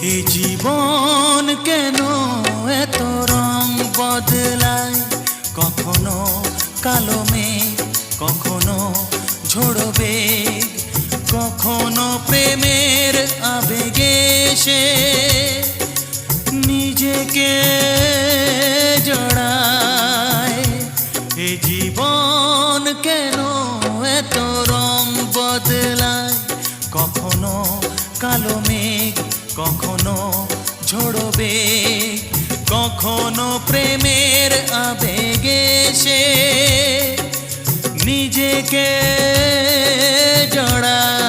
এ জীবন কেন এত রং বদলায়, কখনো কালো মেঘ, কখনো ঝোড়ো বেগ, কখনো প্রেমের আবেগে সে নিজেকে জড়ায়। এ জীবন কেন এত রং বদলায়, কখনো কালো মেঘ, কখনো ঝোড়ো বেগ, কখনো প্রেমের আবেগে সে নিজেকে জড়ায়।